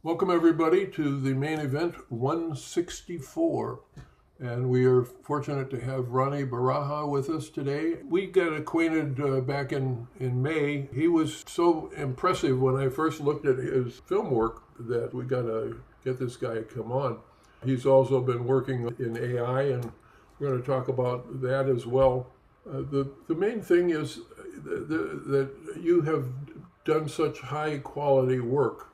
Welcome, everybody, to the main event 164. And we are fortunate to have Roni Beraha with us today. We got acquainted back in May. He was so impressive when I first looked at his film work that we got to get this guy to come on. He's also been working in AI, and we're going to talk about that as well. The main thing is that you have done such high quality work,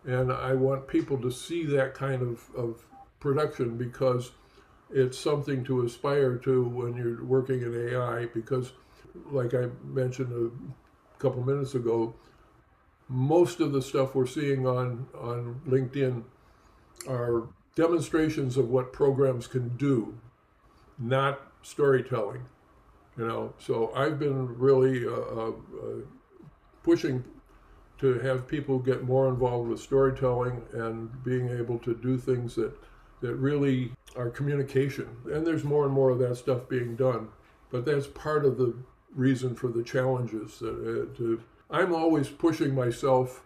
and I want people to see that kind of production because it's something to aspire to when you're working in AI. Because, like I mentioned a couple minutes ago, most of the stuff we're seeing on LinkedIn are demonstrations of what programs can do, not storytelling. So I've been really pushing to have people get more involved with storytelling and being able to do things that really are communication. And there's more and more of that stuff being done. But that's part of the reason for the challenges. I'm always pushing myself.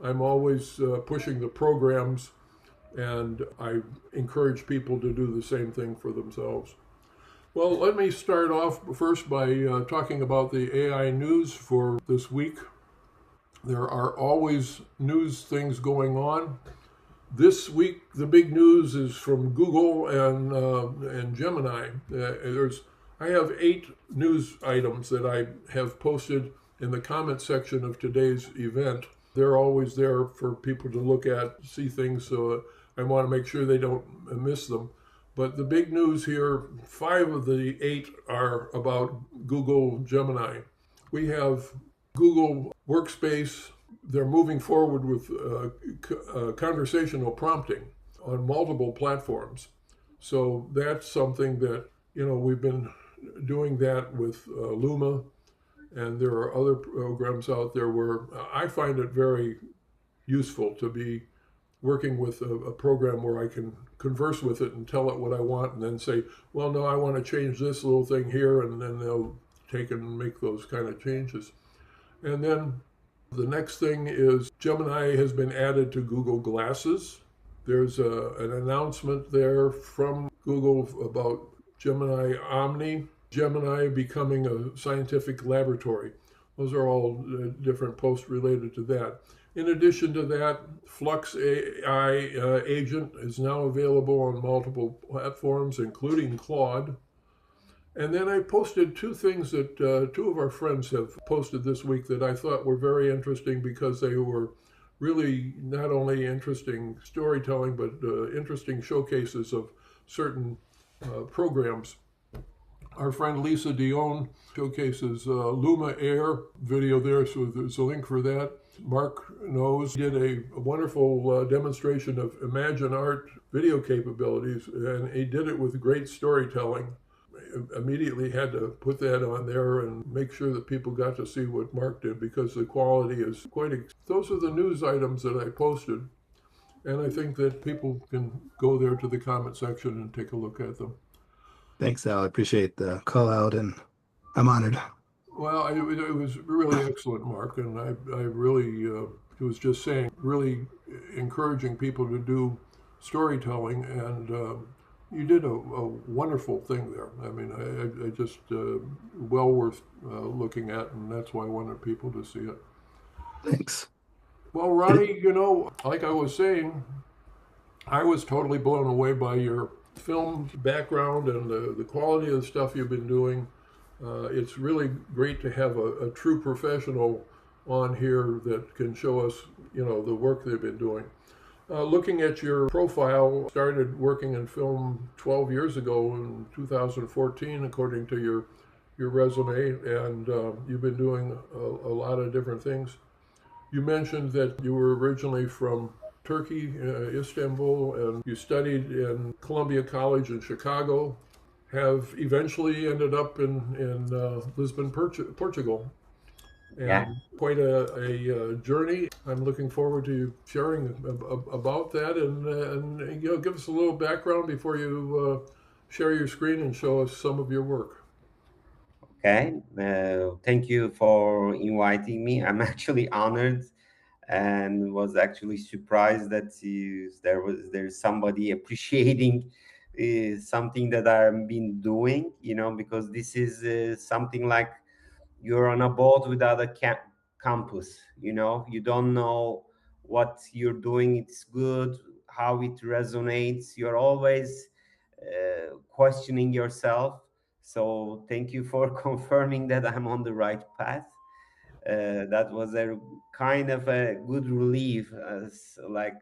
I'm always pushing the programs, and I encourage people to do the same thing for themselves. Well, let me start off first by talking about the AI news for this week. There are always news things going on. This week, the big news is from Google and Gemini. I have 8 news items that I have posted in the comment section of today's event. They're always there for people to look at, see things, so I want to make sure they don't miss them. But the big news here, 5 of the 8 are about Google Gemini. We have Google Workspace. They're moving forward with conversational prompting on multiple platforms. So that's something that, we've been doing that with Luma, and there are other programs out there where I find it very useful to be working with a program where I can converse with it and tell it what I want and then say, well, no, I want to change this little thing here, and then they'll take and make those kind of changes. And then the next thing is Gemini has been added to Google Glasses. There's an announcement there from Google about Gemini Omni, Gemini becoming a scientific laboratory. Those are all different posts related to that. In addition to that, Flux AI agent is now available on multiple platforms, including Claude. And then I posted 2 things that 2 of our friends have posted this week that I thought were very interesting because they were really not only interesting storytelling, but interesting showcases of certain programs. Our friend Lisa Dion showcases Luma Air video there, so there's a link for that. Mark Knows did a wonderful demonstration of Imagine Art video capabilities, and he did it with great storytelling. Immediately had to put that on there and make sure that people got to see what Mark did because the quality is those are the news items that I posted, and I think that people can go there to the comment section and take a look at them. Thanks, Al. I appreciate the call out, and I'm honored. Well, it was really excellent, Mark, and I really was just saying, really encouraging people to do storytelling, and you did a wonderful thing there. I mean, I just well worth looking at, and that's why I wanted people to see it. Thanks. Well, Ronnie, like I was saying, I was totally blown away by your film background and the quality of the stuff you've been doing. It's really great to have a true professional on here that can show us, the work they've been doing. Looking at your profile, started working in film 12 years ago in 2014, according to your resume, and you've been doing a lot of different things. You mentioned that you were originally from Turkey, Istanbul, and you studied in Columbia College in Chicago, have eventually ended up in Lisbon, Portugal. Yeah. And quite a journey. I'm looking forward to you sharing about that, and give us a little background before you share your screen and show us some of your work. Okay. Thank you for inviting me. I'm actually honored and was actually surprised that there's somebody appreciating something that I've been doing, because this is something like you're on a boat without a campus. You don't know what you're doing, it's good, how it resonates. You're always questioning yourself. So thank you for confirming that I'm on the right path. That was a kind of a good relief, as like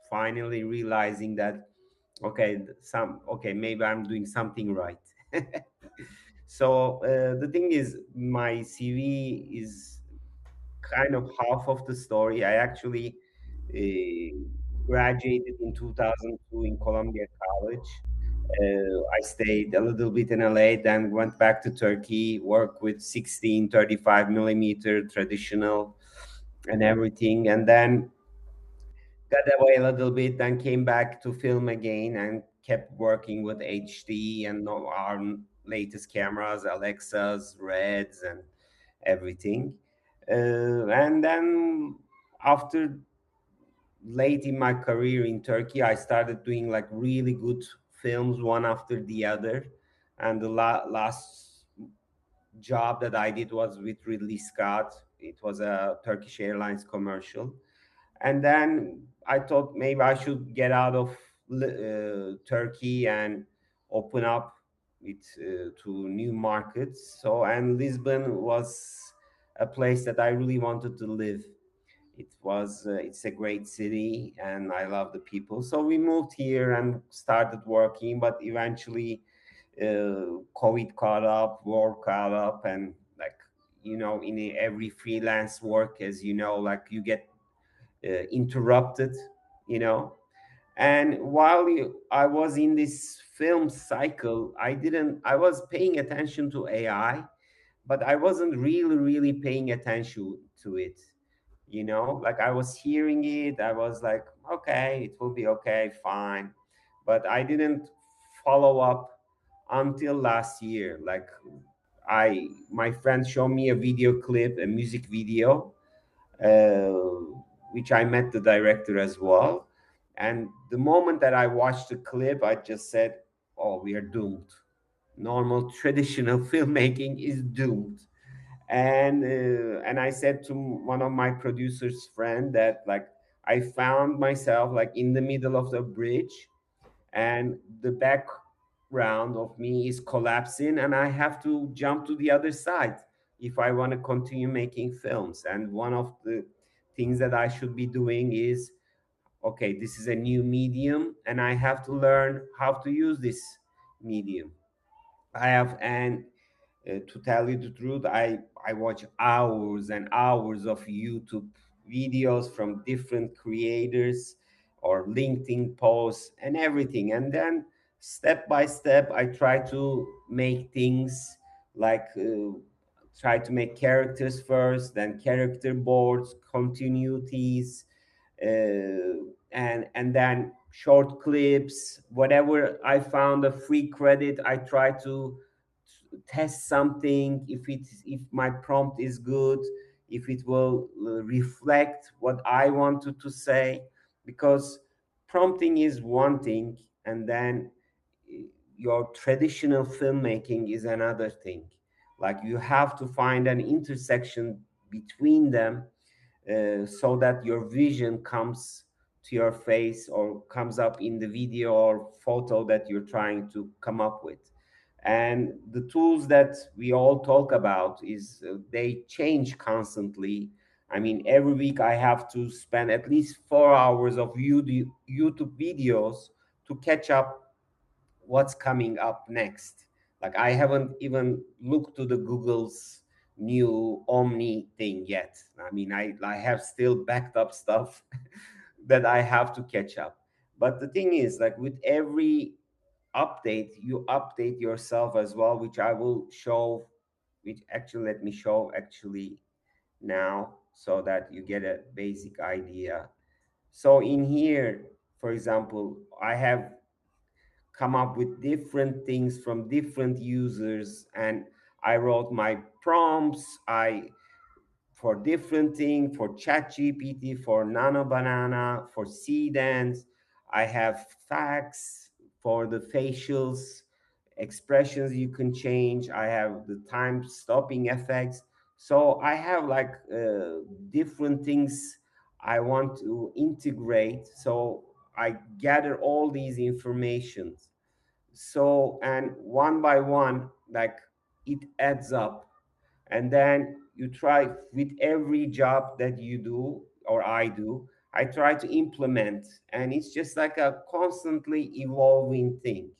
finally realizing that, okay, maybe I'm doing something right. So the thing is, my CV is kind of half of the story. I actually graduated in 2002 in Columbia College. I stayed a little bit in LA, then went back to Turkey, worked with 16, 35 millimeter traditional and everything, and then got away a little bit, then came back to film again and kept working with HD and our latest cameras, Alexas, Reds, and everything. And then after late in my career in Turkey, I started doing like really good films one after the other. And the last job that I did was with Ridley Scott. It was a Turkish Airlines commercial. And then I thought maybe I should get out of Turkey and open up to new markets. So, and Lisbon was a place that I really wanted to live. It's a great city and I love the people. So we moved here and started working, but eventually COVID caught up, war caught up, and like, in every freelance work, as you know, like you get interrupted, you know. And while I was in this film cycle, I was paying attention to AI, but I wasn't really paying attention to it. Like I was hearing it, I was like, okay, it will be okay, fine. But I didn't follow up until last year. Like my friend showed me a video clip, a music video, uh, which I met the director as well. And the moment that I watched the clip, I just said, oh, we are doomed. Normal traditional filmmaking is doomed. And I said to one of my producers friend that like I found myself like in the middle of the bridge, and the background of me is collapsing, and I have to jump to the other side if I want to continue making films. And one of the things that I should be doing is, okay, this is a new medium and I have to learn how to use this medium. I have and To tell you the truth, I watch hours and hours of YouTube videos from different creators or LinkedIn posts and everything. And then step by step, I try to make things like try to make characters first, then character boards, continuities, and then short clips. Whatever I found a free credit, I try to test something, if my prompt is good, if it will reflect what I wanted to say. Because prompting is one thing, and then uh, your traditional filmmaking is another thing. Like you have to find an intersection between them, so that your vision comes to your face or comes up in the video or photo that you're trying to come up with. And the tools that we all talk about is they change constantly. I mean, every week I have to spend at least 4 hours of YouTube videos to catch up what's coming up next. Like I haven't even looked to the Google's new Omni thing yet. I mean, I have still backed up stuff that I have to catch up. But the thing is, like with every update, you update yourself as well, which I will show, which actually let me show actually now so that you get a basic idea. So in here, for example, I have come up with different things from different users, and I wrote my prompts. I for different things, for ChatGPT, for Nano Banana, for Dance. I have facts for the facials, expressions you can change. I have the time stopping effects. So I have like different things I want to integrate. So I gather all these informations. So, and one by one, like it adds up, and then you try with every job that you do or I do, I try to implement, and it's just like a constantly evolving thing.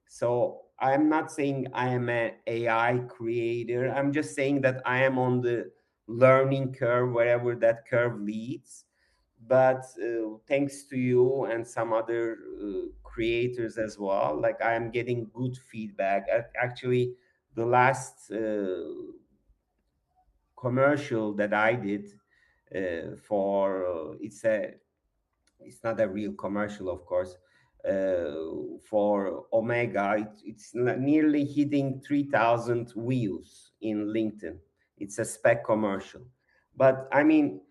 So I'm not saying I am an AI creator, I'm just saying that I am on the learning curve wherever that curve leads. But thanks to you and some other creators as well, like I am getting good feedback. Actually, the last commercial that I did for it's not a real commercial, of course, for Omega. It's nearly hitting 3,000 views in LinkedIn. It's a spec commercial, but I mean,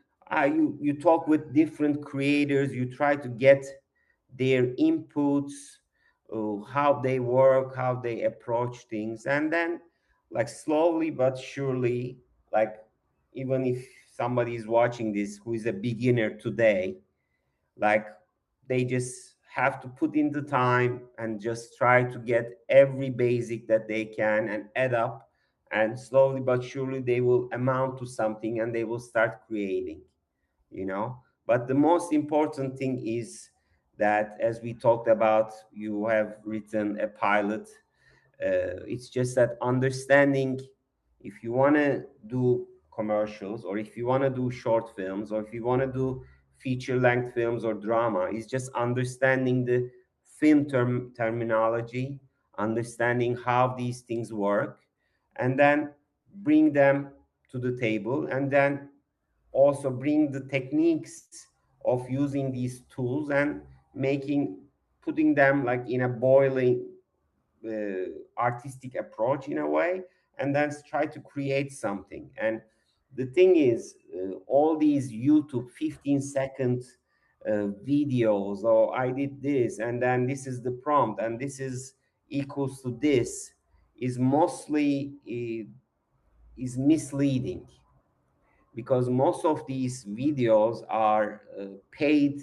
you talk with different creators, you try to get their inputs, how they work, how they approach things, and then like slowly but surely, like even if somebody is watching this who is a beginner today, like they just have to put in the time and just try to get every basic that they can and add up, and slowly but surely they will amount to something and they will start creating, you know. But the most important thing is that, as we talked about, you have written a pilot. It's just that understanding, if you want to do commercials, or if you want to do short films, or if you want to do feature length films or drama, is just understanding the film terminology, understanding how these things work, and then bring them to the table, and then also bring the techniques of using these tools and making, putting them like in a boiling artistic approach in a way, and then try to create something. And the thing is, all these YouTube 15-second videos, or I did this and then this is the prompt and this is equals to this, is mostly is misleading, because most of these videos are paid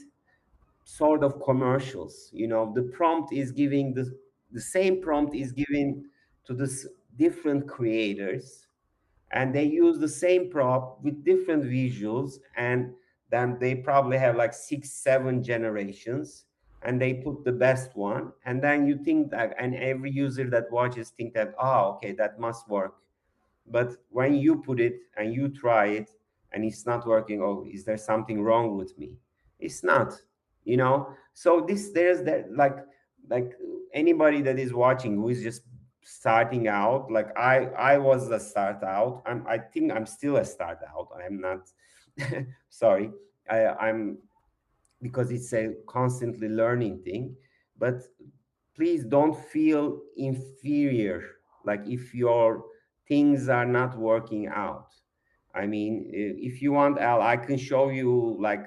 sort of commercials. You know, the prompt is giving the same prompt is given to this different creators, and they use the same prop with different visuals, and then they probably have like 6 7 generations, and they put the best one, and then you think that, and every user that watches think that, oh, okay, that must work. But when you put it and you try it and it's not working, oh, is there something wrong with me? It's not, you know. So this, there's that, like anybody that is watching who is just starting out, like I was a start out. I think I'm still a start out. I'm not sorry. I'm, because it's a constantly learning thing. But please don't feel inferior, like if your things are not working out. I mean, if you want, Al, I can show you like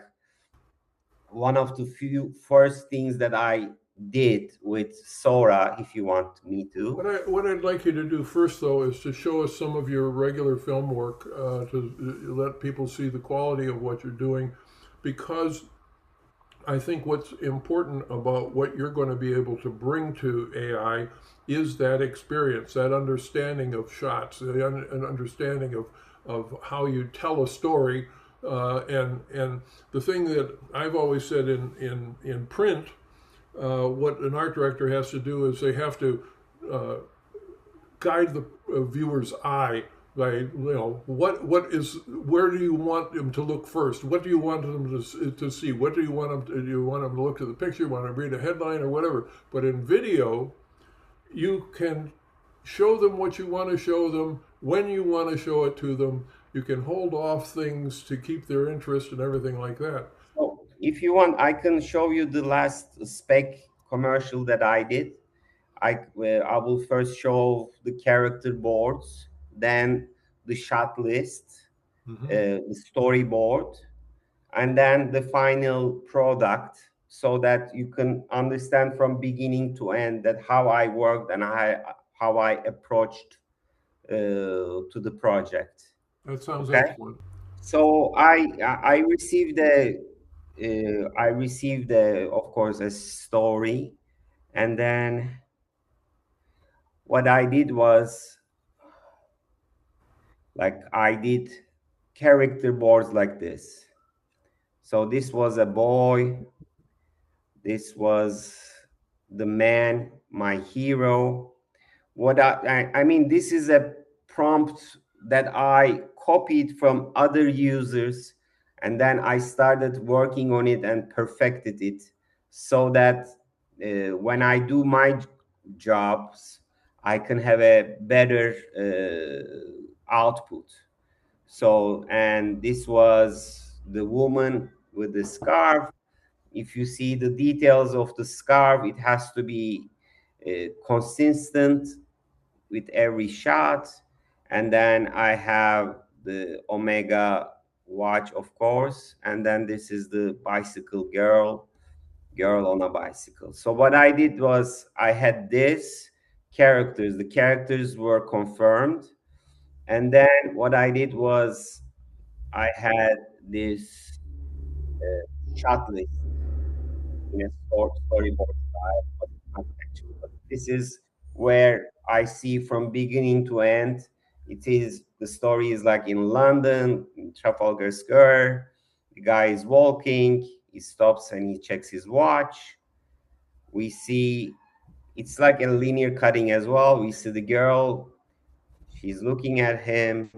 one of the few first things that I did with Sora, if you want me to. What I'd like you to do first, though, is to show us some of your regular film work, to let people see the quality of what you're doing, because I think what's important about what you're going to be able to bring to AI is that experience, that understanding of shots, an understanding of how you tell a story. And the thing that I've always said in print, what an art director has to do is they have to guide the viewer's eye by, you know, what is, where do you want them to look first? What do you want them to see? What do you want them to, do you want them to look at the picture? You want them to read a headline or whatever? But in video, you can show them what you want to show them when you want to show it to them. You can hold off things to keep their interest and everything like that. So if you want, I can show you the last spec commercial that I did. I will first show the character boards, then the shot list, the storyboard, and then the final product, so that you can understand from beginning to end that how I worked and how I approached to the project. That sounds Okay, excellent. so I received a of course a story, and then what I did was, like, I did character boards like this. So this was a boy, this was the man, my hero. I mean, this is a prompt that I copied from other users, and then I started working on it and perfected it, so that when I do my jobs, I can have a better output. So, and this was the woman with the scarf. If you see the details of the scarf, it has to be consistent with every shot. And then I have the Omega watch, of course. And then this is the bicycle girl on a bicycle. So what I did was I had this characters. The characters were confirmed. And then what I did was I had this shot list in a storyboard style, but not actually. But this is where I see from beginning to end. It is the story is like in London, in Trafalgar Square. The guy is walking. He stops and he checks his watch. We see it's like a linear cutting as well. We see the girl. She's looking at him.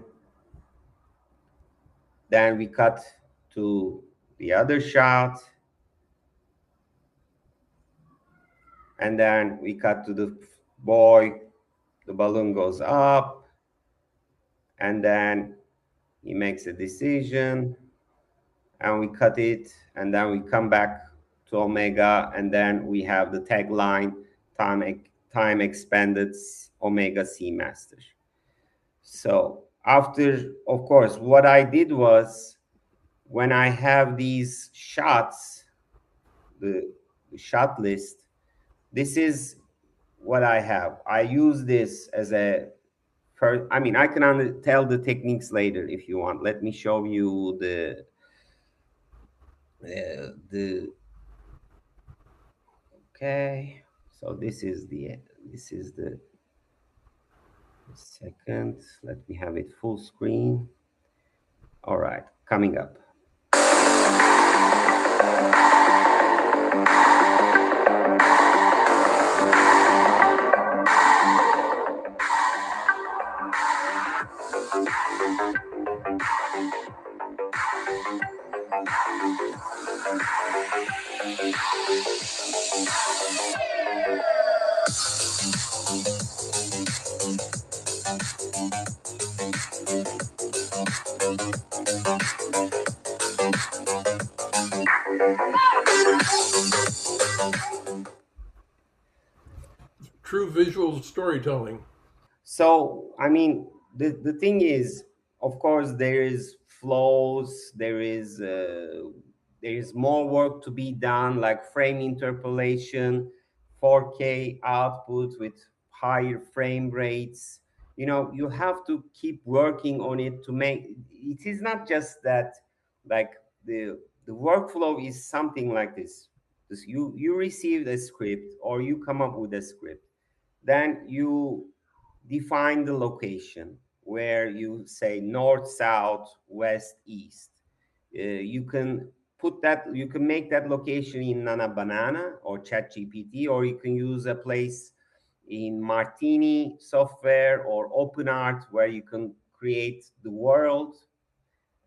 Then we cut to the other shot. And then we cut to the boy. The balloon goes up, and then he makes a decision, and we cut it, and then we come back to Omega, and then we have the tagline, time expanded Omega Seamaster. So after, of course, what I did was, when I have these shots, the shot list, this is what I have. I use this as a first. I mean, I can tell the techniques later if you want. Let me show you the. Okay. So this is the second. Let me have it full screen. All right, coming up. True visual storytelling. So, I mean, the thing is, of course, there is flows, there is more work to be done, like frame interpolation, 4K output with higher frame rates. You know, you have to keep working on it to make it is not just that, like, the workflow is something like this. You receive a script, or you come up with a script, then you define the location where you say north, south, west, east. You can you can make that location in Nana Banana or ChatGPT, or you can use a place in Martini software or OpenArt where you can create the world,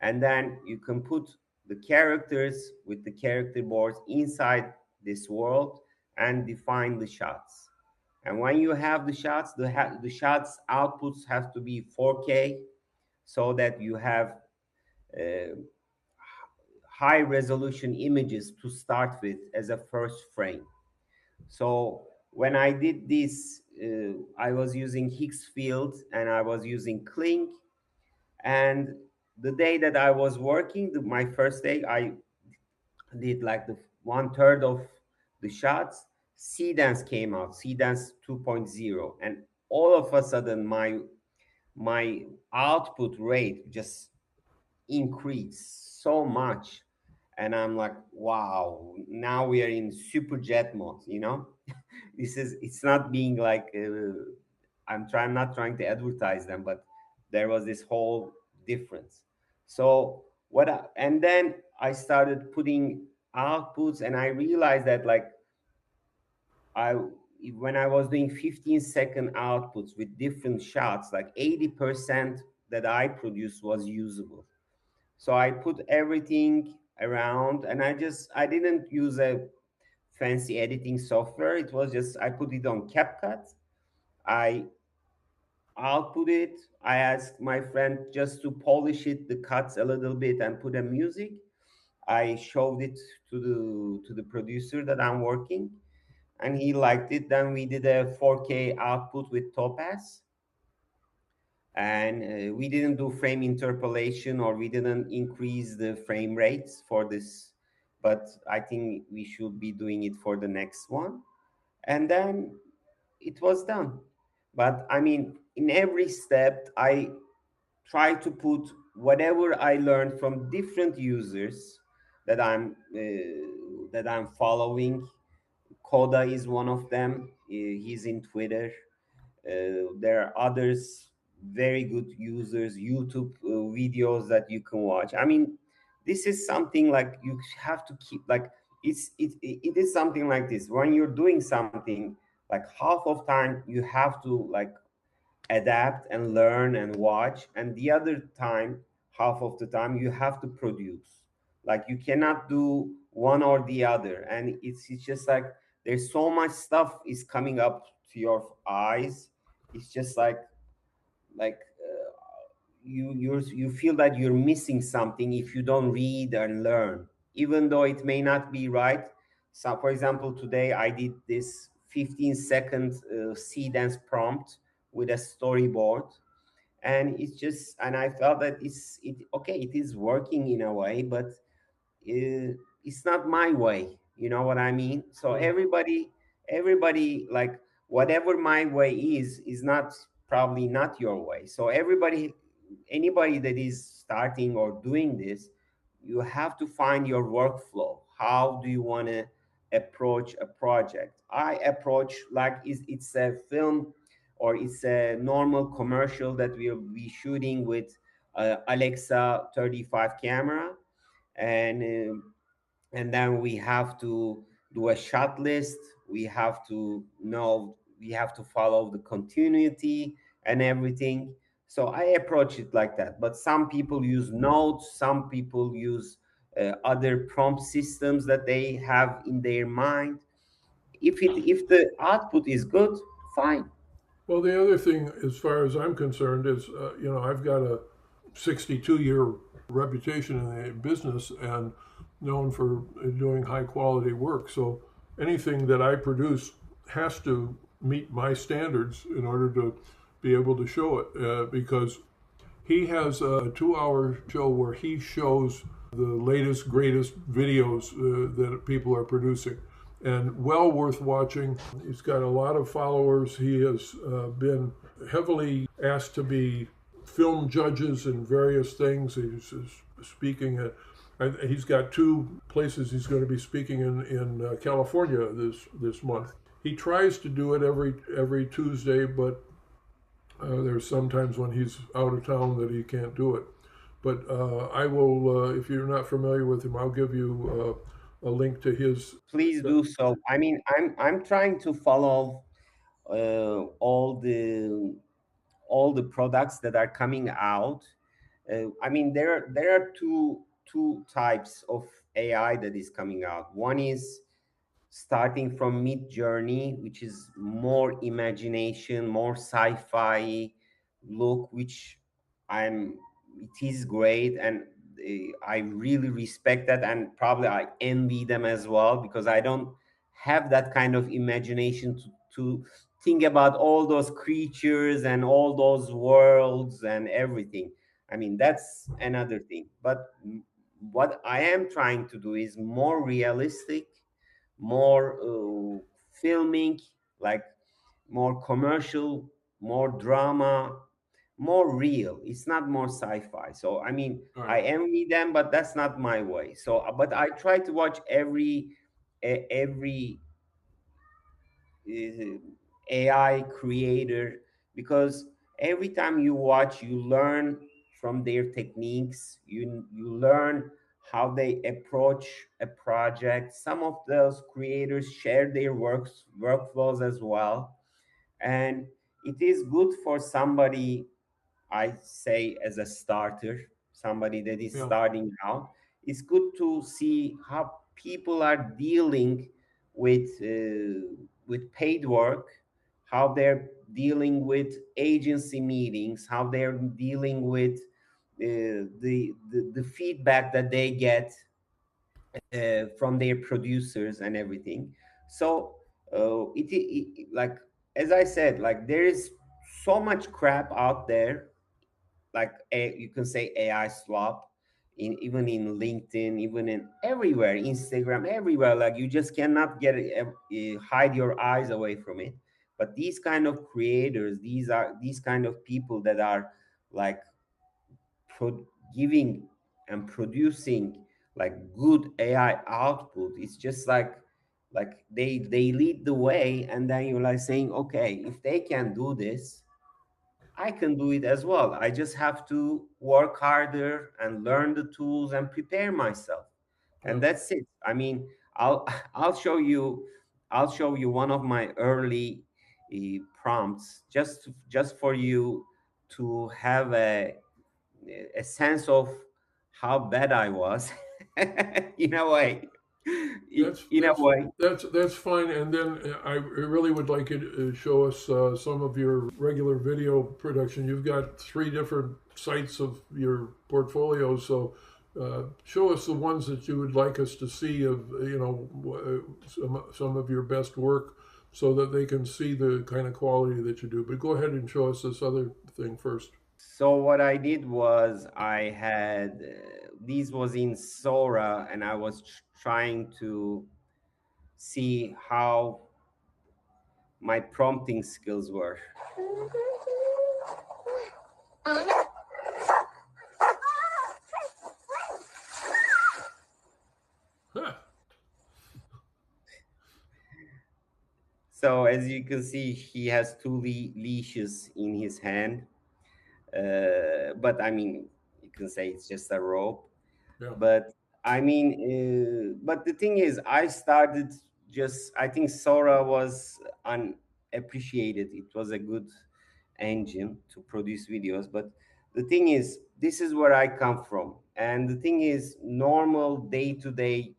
and then you can put the characters with the character boards inside this world and define the shots. And when you have the shots, the shots outputs have to be 4K, so that you have uh, high resolution images to start with as a first frame. So when I did this, I was using Higgs field and I was using Kling, and the day that I was working, my first day, I did like the 1/3 of the shots. C dance came out, C dance 2.0, and all of a sudden my output rate just increased so much, and I'm like, wow, now we are in super jet mode, you know. This is, it's not being like I'm not trying to advertise them, but there was this whole difference. So and then I started putting outputs, and I realized that like I when I was doing 15-second outputs with different shots, like 80% that I produced was usable. So I put everything around, and I didn't use a fancy editing software. It was just, I put it on CapCut. I output it. I asked my friend just to polish it, the cuts a little bit, and put a music. I showed it to the producer that I'm working, and he liked it. Then we did a 4K output with Topaz, and we didn't do frame interpolation, or we didn't increase the frame rates for this, but I think we should be doing it for the next one. And then it was done. But I mean, in every step, I try to put whatever I learned from different users that I'm following. Koda is one of them. He's in Twitter. There are others, very good users, YouTube videos that you can watch. I mean, this is something like you have to keep like, it is something like this. When you're doing something, like half of time you have to like adapt and learn and watch, and the other time, half of the time, you have to produce. Like you cannot do one or the other, and it's just like there's so much stuff is coming up to your eyes. It's just like you feel that you're missing something if you don't read and learn, even though it may not be right. So for example, today I did this 15-second C dance prompt with a storyboard, and it's just, and I felt that okay, it is working in a way, but it's not my way, you know what I mean? So everybody like, whatever my way is not, probably not your way. So anybody that is starting or doing this, you have to find your workflow. How do you want to approach a project? I approach like it's a film, or it's a normal commercial that we'll be shooting with Alexa 35 camera, and and then we have to do a shot list. We have to know, we have to follow the continuity and everything. So I approach it like that, but some people use notes, some people use other prompt systems that they have in their mind. If the output is good, fine. Well, the other thing, as far as I'm concerned, is I've got a 62-year reputation in the business and known for doing high quality work. So anything that I produce has to meet my standards in order to be able to show it. Because he has a 2-hour show where he shows the latest, greatest videos that people are producing, and well worth watching. He's got a lot of followers. He has been heavily asked to be film judges in various things. He's speaking at, he's got 2 places he's going to be speaking in California this month. He tries to do it every Tuesday, but there's sometimes when he's out of town that he can't do it. But I will, if you're not familiar with him, I'll give you a link to his. Please do so. I mean, I'm trying to follow all the products that are coming out. I mean, there are two types of AI that is coming out. One is starting from Mid Journey, which is more imagination, more sci-fi look, which I'm it is great, and I really respect that, and probably I envy them as well, because I don't have that kind of imagination to think about all those creatures and all those worlds and everything. I mean, that's another thing. But what I am trying to do is more realistic, more filming, like more commercial, more drama, more real. It's not more sci-fi. So I mean, All right. I envy them, but that's not my way. So, but I try to watch every uh, AI creator, because every time you watch, you learn from their techniques. You learn how they approach a project. Some of those creators share their workflows as well, and it is good for somebody, I say, as a starter, somebody that is Yeah. starting out. It's good to see how people are dealing with paid work, how they're dealing with agency meetings, how they're dealing with the feedback that they get from their producers and everything. So like, as I said, like there is so much crap out there, like you can say AI swap, in even in LinkedIn, even in everywhere, Instagram, everywhere. Like you just cannot get it, hide your eyes away from it. But these kind of creators, these kind of people that are like giving and producing like good AI output. It's just like they lead the way, and then you're like saying, okay, if they can do this, I can do it as well. I just have to work harder and learn the tools and prepare myself. Yeah. And that's it. I mean, I'll I'll show you I'll show you one of my early prompts, just for you to have a sense of how bad I was in a way. That's In a that's way. that's fine. And then I really would like you to show us some of your regular video production. You've got 3 different sites of your portfolio, so show us the ones that you would like us to see of some of your best work, so that they can see the kind of quality that you do. But go ahead and show us this other thing first. So what I did was I had these was in Sora, and I was trying to see how my prompting skills were. Huh. So as you can see, he has two leashes in his hand, but I mean, you can say it's just a rope. Yeah. But I mean, but the thing is, I started just, I think Sora was unappreciated. It was a good engine to produce videos, but the thing is, this is where I come from. And the thing is, normal day-to-day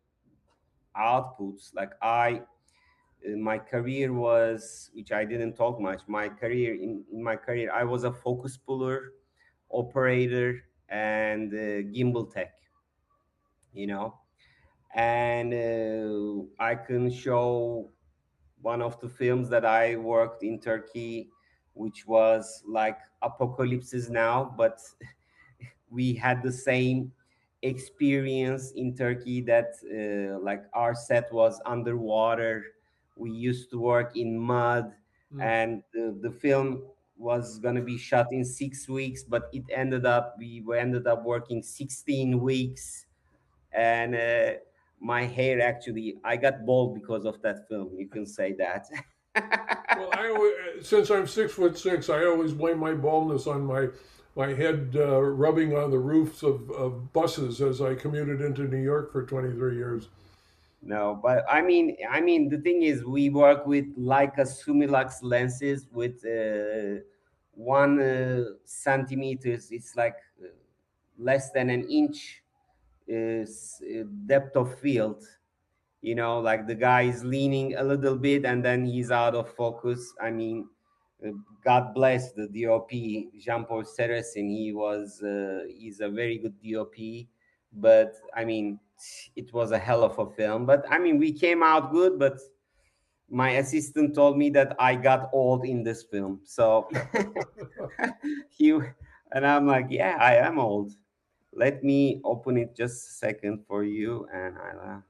outputs, like my career was, which I didn't talk much, my career in my career, I was a focus puller, operator, and gimbal tech, you know. And I can show one of the films that I worked in Turkey, which was like Apocalypses Now, but we had the same experience in Turkey, that like our set was underwater. We used to work in mud, Mm. and the film was going to be shot in 6 weeks, but we ended up working 16 weeks. And my hair, actually, I got bald because of that film, you can say that. Well, since I'm 6'6", I always blame my baldness on my head rubbing on the roofs of buses as I commuted into New York for 23 years. No, but I mean, the thing is, we work with Leica Sumilux lenses with 1 centimeters. It's like less than an inch depth of field. Like the guy is leaning a little bit, and then he's out of focus. I mean, uh, God bless the DOP, Jean-Paul Seresin. He's a very good DOP, but I mean, it was a hell of a film. But I mean, we came out good. But my assistant told me that I got old in this film, so he And I'm like, yeah, I am old. Let me open it just a second for you, and I'll.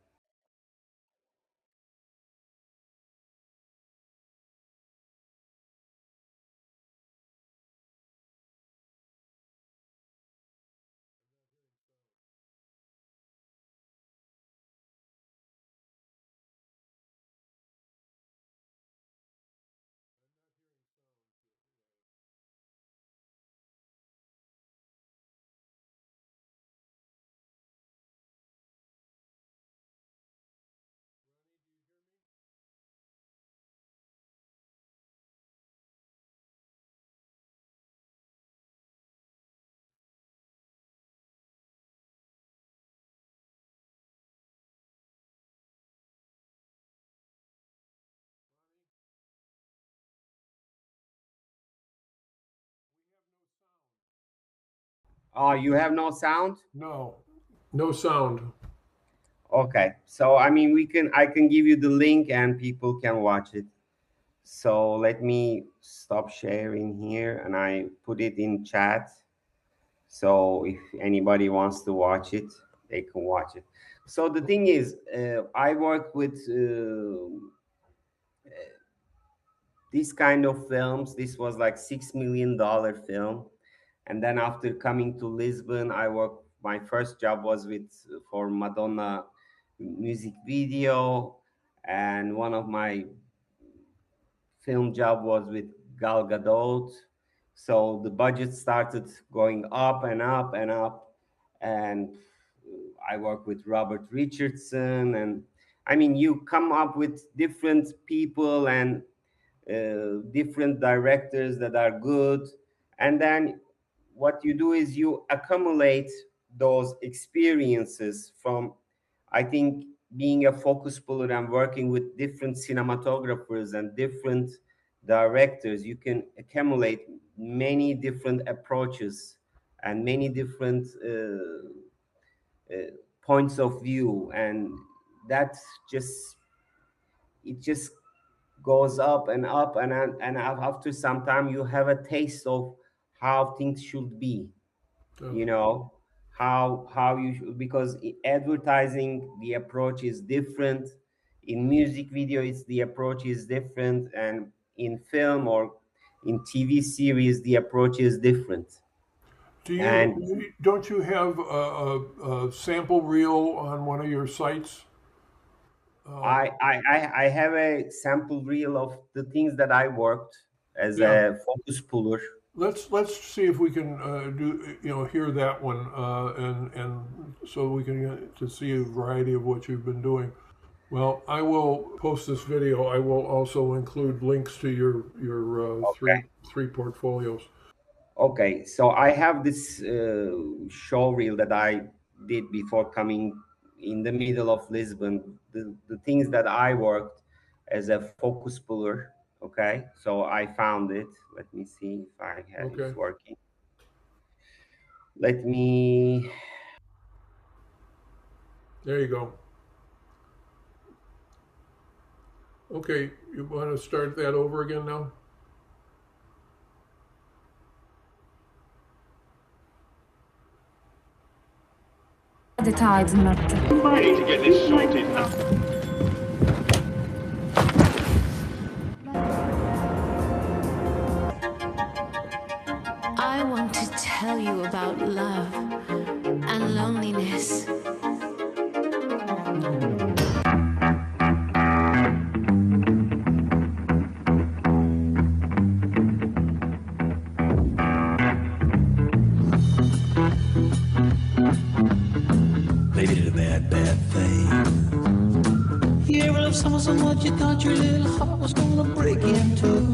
Oh, you have no sound? No, no sound. Okay. So I mean, I can give you the link and people can watch it. So let me stop sharing here and I put it in chat. So if anybody wants to watch it, they can watch it. So the thing is, I work with this kind of films. This was like $6 million film. And then after coming to Lisbon, I worked. My first job was with for Madonna music video, and one of my film job was with Gal Gadot. So the budget started going up and up and up, and I work with Robert Richardson, and I mean, you come up with different people and different directors that are good, and then what you do is you accumulate those experiences from, I think, being a focus puller and working with different cinematographers and different directors. You can accumulate many different approaches and many different points of view, and that's just, it just goes up and up, and after some time you have a taste of how things should be, Oh, you know, how you should, because advertising, the approach is different. In music video, it's the approach is different, and in film or in TV series, the approach is different. And don't you have a sample reel on one of your sites? I have a sample reel of the things that I worked as Yeah, a focus puller. let's see if we can do hear that one and so we can get to see a variety of what you've been doing. Well, I will post this video. I will also include links to your three portfolios. Okay, so I have this show reel that I did before coming in the middle of Lisbon. The things that I worked as a focus puller. Okay, so I found it. Let me see if I have Okay, it's working. Let me. there you go. Okay, you want to start that over again now? The tides mötte. I need to get this sorted. I want to tell you about love and loneliness. They did a bad, bad thing. You ever love someone so much you thought your little heart was gonna break in two?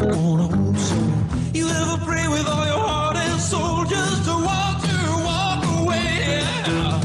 On a old soul. You ever pray with all your heart and soul just to watch her walk away? Yeah.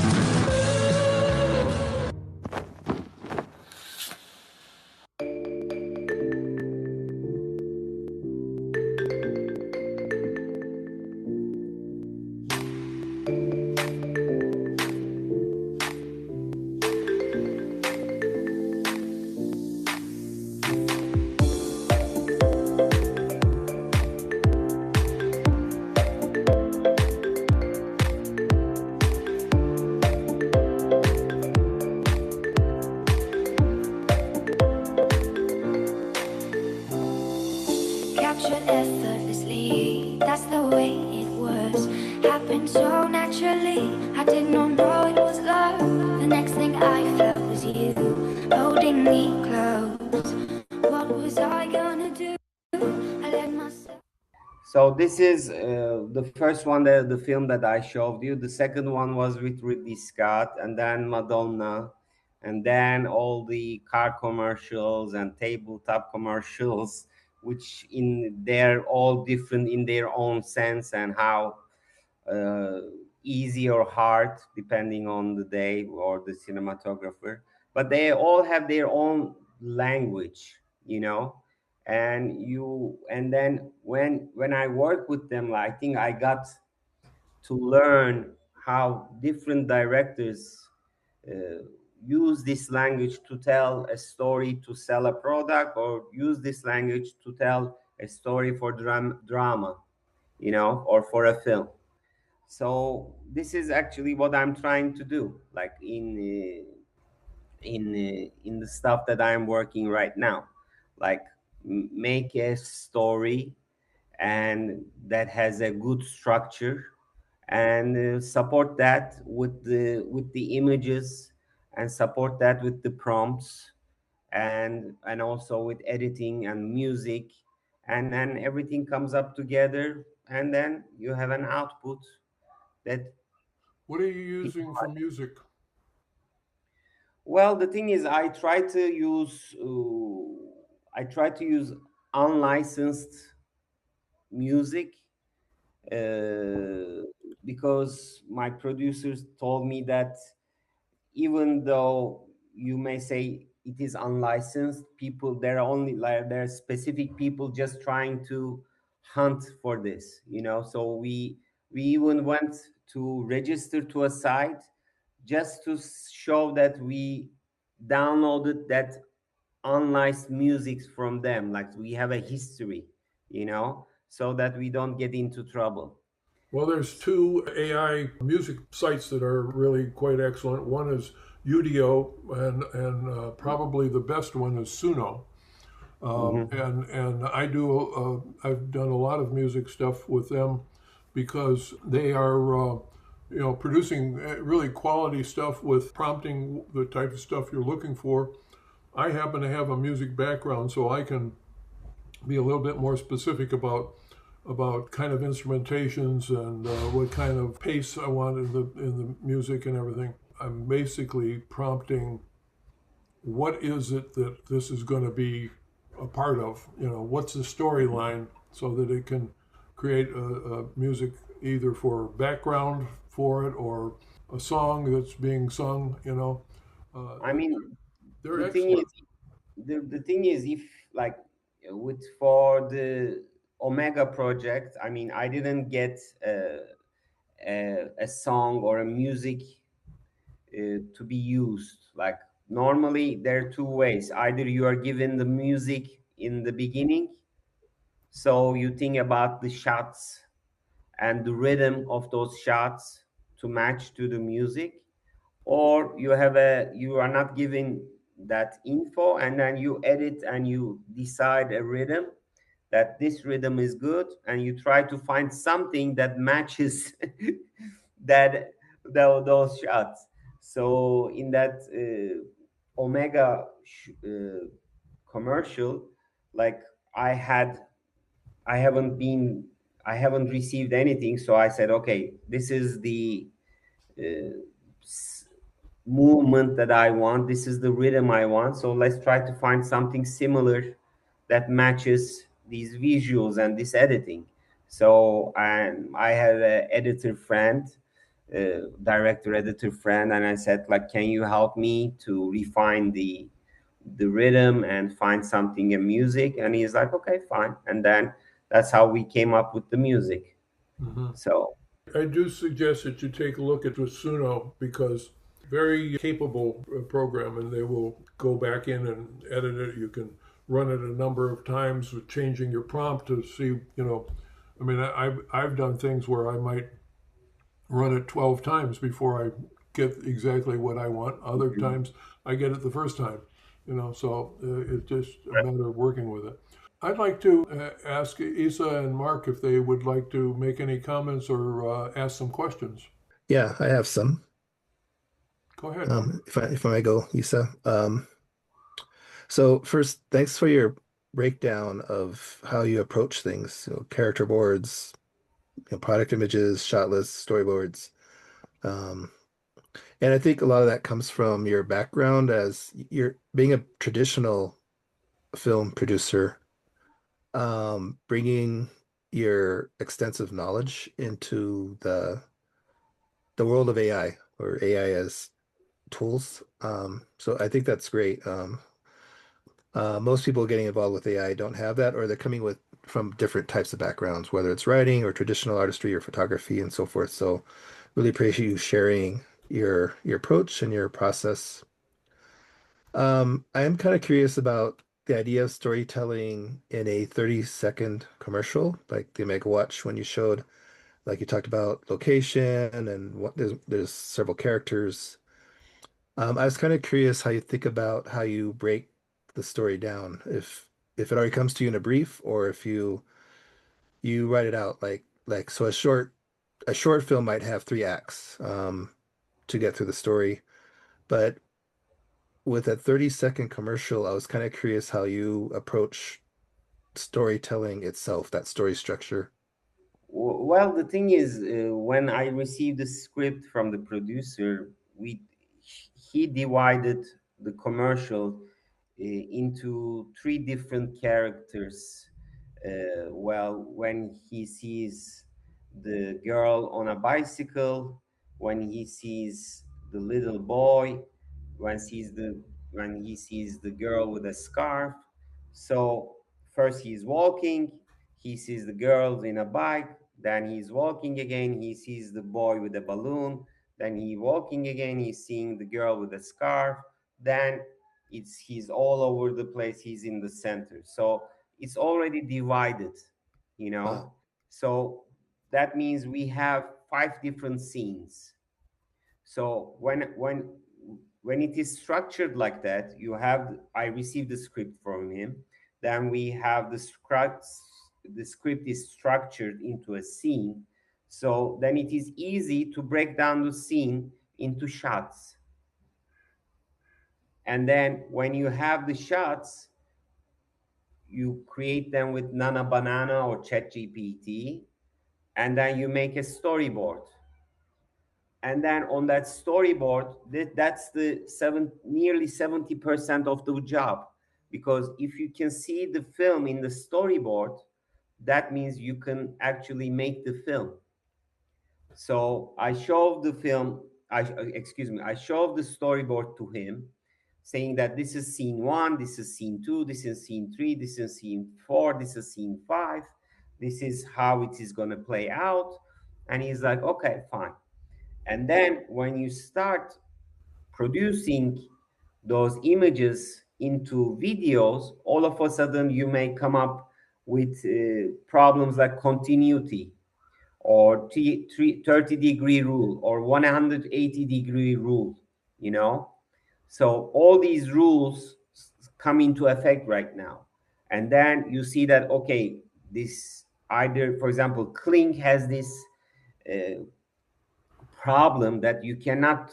So this is the first one, the film that I showed you. The second one was with Ridley Scott, and then Madonna, and then all the car commercials and tabletop commercials, which they're all different in their own sense and how uh, easy or hard depending on the day or the cinematographer. But they all have their own language, you know. And then when I work with them, I think I got to learn how different directors uh, use this language to tell a story, to sell a product, or use this language to tell a story for drama, you know, or for a film. So this is actually what I'm trying to do, like in the stuff that I'm working right now, like make a story and that has a good structure, and support that with the images, and support that with the prompts, and also with editing and music, and then everything comes up together, and then you have an output that What are you people using for like. music? Well, the thing is, I try to use unlicensed music, uh, because my producers told me that even though you may say it is unlicensed, people, there are only, like, there are specific people just trying to hunt for this, you know. So we even went to register to a site just to show that we downloaded that unlicensed music from them, like we have a history, you know, so that we don't get into trouble. Well, there's two AI music sites that are really quite excellent. One is Udio, and probably the best one is Suno. Hmm. And I've done a lot of music stuff with them because they are producing really quality stuff with prompting the type of stuff you're looking for. I happen to have a music background, so I can be a little bit more specific about kind of instrumentations and what kind of pace I want in the music and everything. I'm basically prompting what is it that this is going to be a part of. You know, what's the storyline, so that it can create a music either for background for it or a song that's being sung. You know, I mean, they're the thing is, excellent. the thing is, if, like, with for the Omega project, I mean, I didn't get a song or a music to be used. Like, normally there are two ways: either you are given the music in the beginning, so you think about the shots and the rhythm of those shots to match to the music, or you are not given that info, and then you edit and you decide a rhythm, that this rhythm is good, and you try to find something that matches that those shots. So in that Omega commercial, like, i had I haven't been I haven't received anything, so I said, okay, this is the uh, s- movement that I want, this is the rhythm I want, so let's try to find something similar that matches these visuals and this editing. So, and I had an editor friend, director editor friend, and I said, like, can you help me to refine the rhythm and find something in music? And he's like, okay, fine. And then that's how we came up with the music. Mhm. So I do suggest that you take a look at Suno, because very capable program, and they will go back in and edit it. You can run it a number of times with changing your prompt to see, I mean, I've done things where I might run it 12 times before I get exactly what I want. Other times I get it the first time, so it's just a matter of working with it. I'd like to ask Isa and Mark if they would like to make any comments or ask some questions. Yeah, I have some. Go ahead. If I may go, Lisa. So first, thanks for your breakdown of how you approach things, character boards, product images, shot lists, storyboards. Um, and I think a lot of that comes from your background as you're being a traditional film producer, bringing your extensive knowledge into the world of AI or AI as tools. So I think that's great. Most people getting involved with AI don't have that, or they're coming with from different types of backgrounds, whether it's writing or traditional artistry or photography and so forth. So really appreciate you sharing your approach and your process. I am kind of curious about the idea of storytelling in a 30-second commercial, like the Omega Watch when you showed, like you talked about location and what there's several characters. I was kind of curious how you think about how you break the story down, if it already comes to you in a brief, or if you write it out like so a short film might have 3 acts to get through the story, but with a 30-second commercial, I was kind of curious how you approach storytelling itself, that story structure. Well, the thing is, when I received the script from the producer, we he divided the commercial into three different characters. Well, when he sees the girl on a bicycle, when he sees the little boy, when he sees the girl with a scarf. So first he's walking, he sees the girl in a bike, then he's walking again, he sees the boy with a balloon, then he walking again, he's seeing the girl with a scarf, then he's all over the place, he's in the center. So it's already divided, you Uh, know. So that means we have five different scenes. So when it is structured like that, you have, I received the script from him, then we have the script is structured into a scene. So then it is easy to break down the scene into shots. And then when you have the shots, you create them with Nana Banana or ChatGPT, and then you make a storyboard. And then on that storyboard, that's nearly 70% of the job. Because if you can see the film in the storyboard, that means you can actually make the film. So I showed the film, I showed the storyboard to him, saying that this is scene one, this is scene two, this is scene three, this is scene four, this is scene five, this is how it is going to play out. And he's like, okay, fine. And then when you start producing those images into videos, all of a sudden you may come up with problems like continuity or 30-degree rule or 180-degree rule, you know? So all these rules come into effect right now. And then you see that, okay, this either, for example, Kling has this uh, problem that you cannot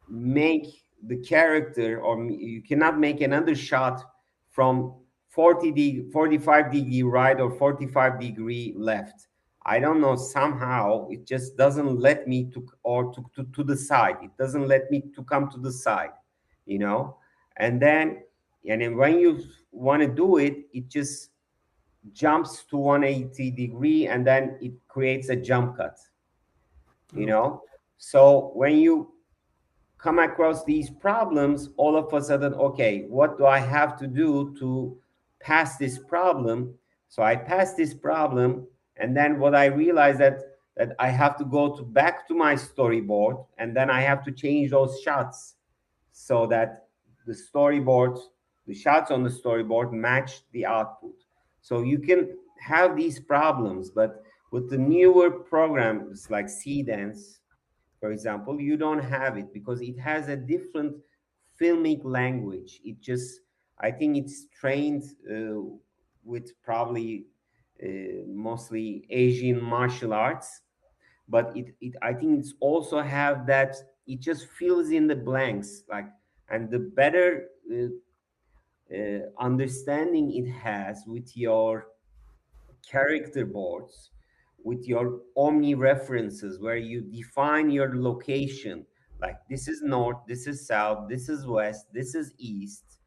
make the character, or you cannot make another shot from 45-degree right or 45-degree left. I don't know, somehow it just doesn't let me to the side. It doesn't let me to come to the side, you know. And then when you want to do it, it just jumps to 180-degree, and then it creates a jump cut, you know. So when you come across these problems, all of a sudden, okay, what do I have to do to pass this problem? So I pass this problem, and then what I realize that I have to go back to my storyboard, and then I have to change those shots so that the storyboard, the shots on the storyboard match the output. So you can have these problems, but with the newer programs like Cdance, for example, you don't have it because it has a different filmic language. It just, I think it's trained with probably mostly Asian martial arts, but I think it's also have that, it just fills in the blanks, like, and the better understanding it has with your character boards, with your omni references, where you define your location, like this is north, this is south, this is west, this is east,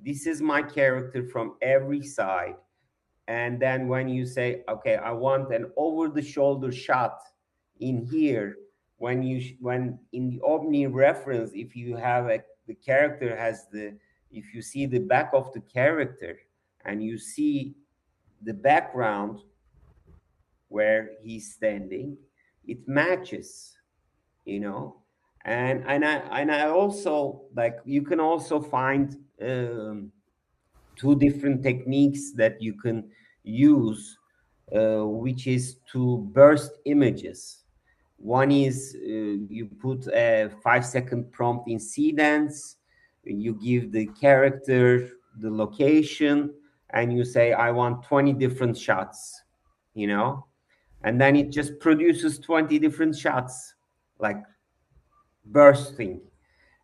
this is my character from every side. And then when you say, okay, I want an over the shoulder shot in here, when in the omni reference, if you have the character has the, if you see the back of the character and you see the background where he's standing, it matches, you know. And I also, like, you can also find two different techniques that you can use, which is to burst images. One is you put a 5-second prompt in Seedance, you give the character the location, and you say, I want 20 different shots, you know, and then it just produces 20 different shots, like bursting.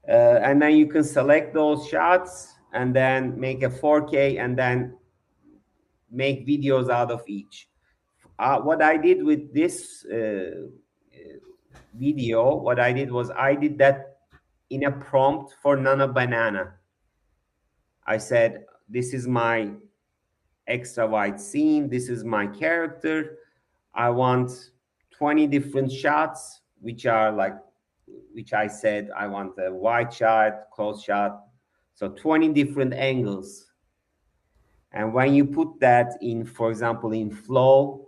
And then you can select those shots and then make a 4K and then make videos out of each. What I did with this video, what I did was I did that in a prompt for Nana Banana. I said, this is my extra wide scene, this is my character, I want 20 different shots, which are like, which I said I want a wide shot, close shot, so 20 different angles. And when you put that in, for example, in Flow,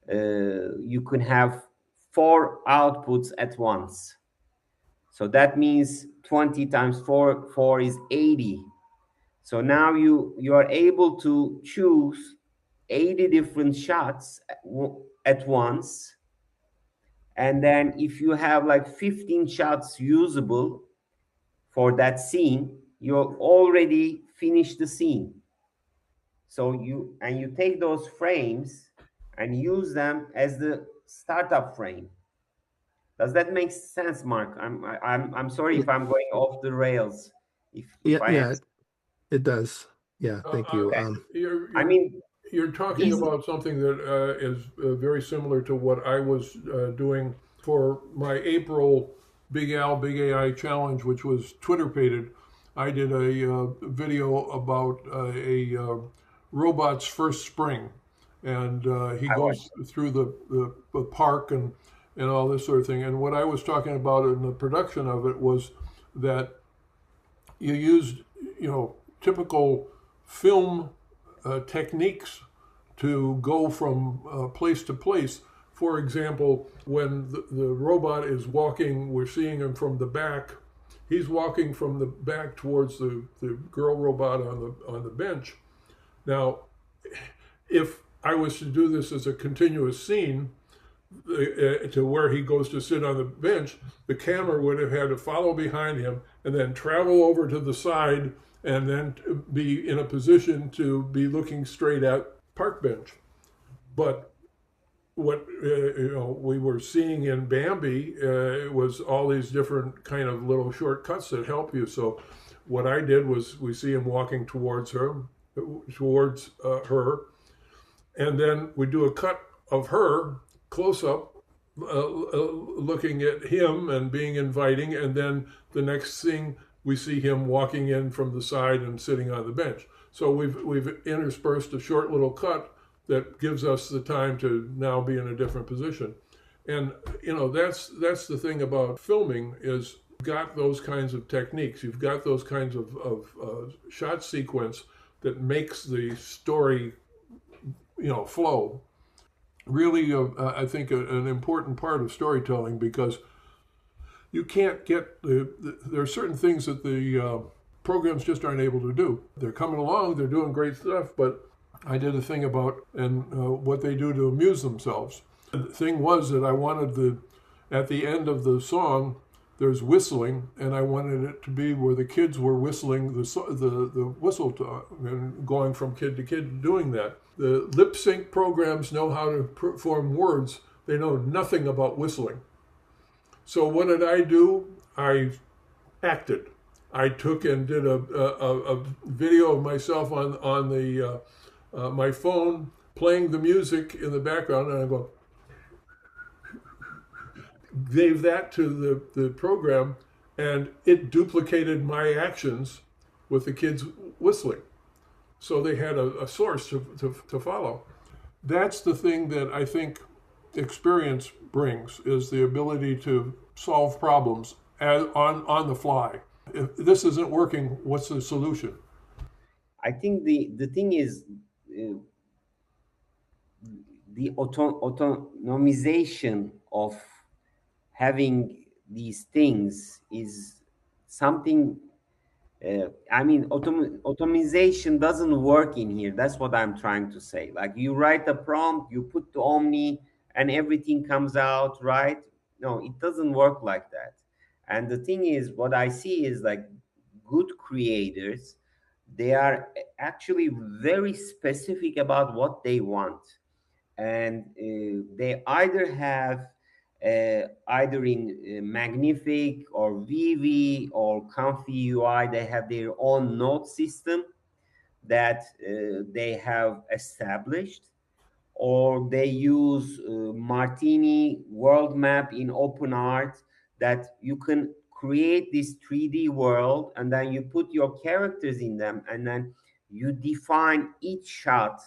you can have 4 outputs at once. So that means 20 times 4 is 80. So now you are able to choose 80 different shots at once. And then if you have like 15 shots usable for that scene, you already finished the scene. So you take those frames and use them as the startup frame. Does that make sense, Mark? I'm sorry if I'm going off the rails. If it does. Yeah, thank you. Okay. You're talking about something that is very similar to what I was doing for my April Big Al Big AI challenge, which was Twitter-pated. I did a video about a robot's first spring, and he goes through the park and all this sort of thing. And what I was talking about in the production of it was that you used, typical film techniques to go from place to place. For example, when the robot is walking, we're seeing him from the back. He's walking from the back towards the girl robot on the bench. Now, if I was to do this as a continuous scene to where he goes to sit on the bench, the camera would have had to follow behind him and then travel over to the side and then be in a position to be looking straight at park bench. But what we were seeing in Bambi was all these different kind of little shortcuts that help you. So what I did was we see him walking towards her, and then we do a cut of her close up, looking at him and being inviting, and then the next thing we see him walking in from the side and sitting on the bench. So we've interspersed a short little cut that gives us the time to now be in a different position. And that's the thing about filming, is you've got those kinds of techniques, you've got those kinds of shot sequence that makes the story flow. Really, I think an important part of storytelling, because you can't get there are certain things that the programs just aren't able to do. They're coming along, they're doing great stuff, but I did a thing about what they do to amuse themselves. The thing was that I wanted at the end of the song, there's whistling, and I wanted it to be where the kids were whistling the whistle and going from kid to kid doing that. The lip sync programs know how to perform words. They know nothing about whistling. So what did I do? I acted. I took and did a video of myself on the my phone playing the music in the background, and I go, gave that to the program, and it duplicated my actions with the kids whistling. So they had a source to follow. That's the thing that I think experience brings, is the ability to solve problems on the fly. If this isn't working, what's the solution? I think the thing is, the autonomization of having these things is something. I mean, automation doesn't work in here. That's what I'm trying to say. Like, you write a prompt, you put the Omni, and everything comes out right. No, it doesn't work like that. And the thing is, what I see is like good creators, they are actually very specific about what they want, and they either have either in Magnific or Vivi or Comfy UI, they have their own node system that they have established, or they use Martini world map in OpenArt, that you can create this 3D world, and then you put your characters in them, and then you define each shot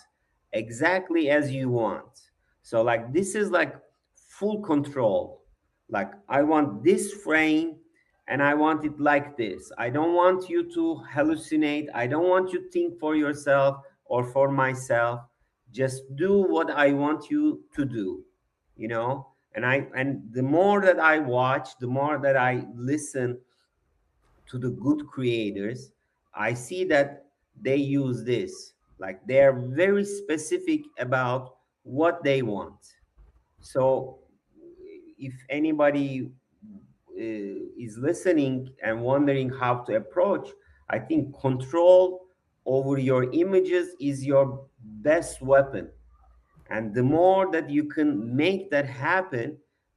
exactly as you want. So like, this is like full control. Like, I want this frame and I want it like this. I don't want you to hallucinate. I don't want you to think for yourself or for myself. Just do what I want you to do, you know. And the more that I watch, the more that I listen to the good creators, I see that they use this. Like, they're very specific about what they want. So if anybody is listening and wondering how to approach, I think control over your images is your best weapon. And the more that you can make that happen,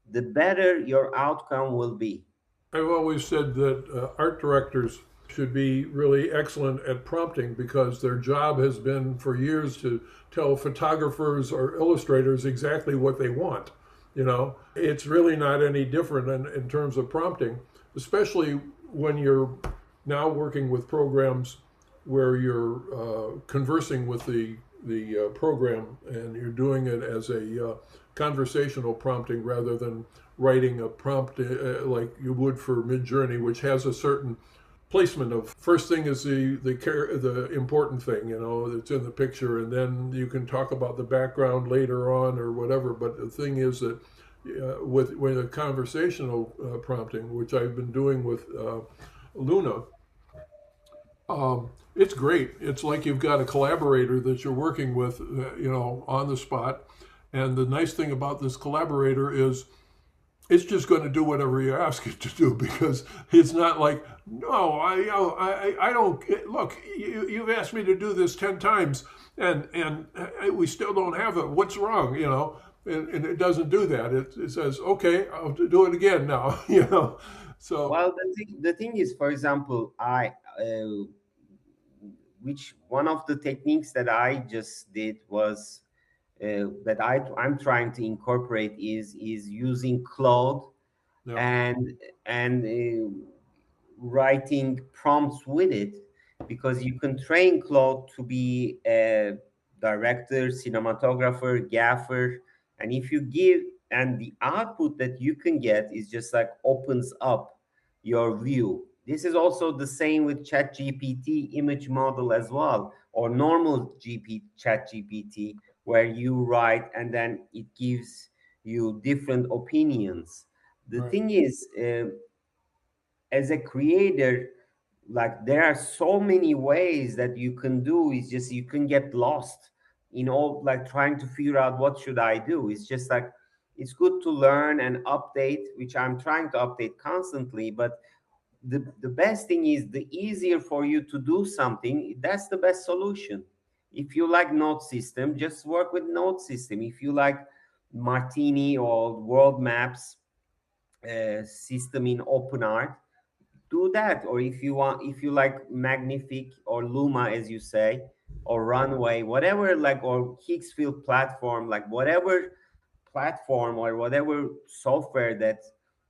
the better your outcome will be. I've always said that art directors should be really excellent at prompting, because their job has been for years to tell photographers or illustrators exactly what they want. You know, it's really not any different in terms of prompting, especially when you're now working with programs where you're conversing with the program, and you're doing it as a conversational prompting rather than writing a prompt like you would for Midjourney, which has a certain placement of, first thing is the important thing, you know, that's in the picture, and then you can talk about the background later on or whatever. But the thing is that with a conversational prompting, which I've been doing with Luna, it's great. It's like you've got a collaborator that you're working with, you know, on the spot. And the nice thing about this collaborator is it's just going to do whatever you ask it to do, because it's not like, no, I don't, look, you've asked me to do this 10 times and we still don't have it. What's wrong, you know? And it doesn't do that. It says, okay, I'll do it again now, you know? So, well, the thing is, for example, which one of the techniques that I just did was that I'm trying to incorporate is using Claude, yeah. and writing prompts with it, because you can train Claude to be a director, cinematographer, gaffer, and if you give, and the output that you can get is just like opens up your view. This is also the same with ChatGPT image model as well, or normal ChatGPT, where you write and then it gives you different opinions. The Right. thing is, as a creator, like, there are so many ways that you can do. It's just you can get lost in all, like, trying to figure out what should I do. It's just like, it's good to learn and update, which I'm trying to update constantly. But the best thing is, the easier for you to do something, that's the best solution. If you like node system, just work with node system. If you like Martini or world maps system in OpenArt, do that. Or if you want, if you like Magnific or Luma, as you say, or Runway, whatever, like, or Higgsfield platform, like whatever platform or whatever software that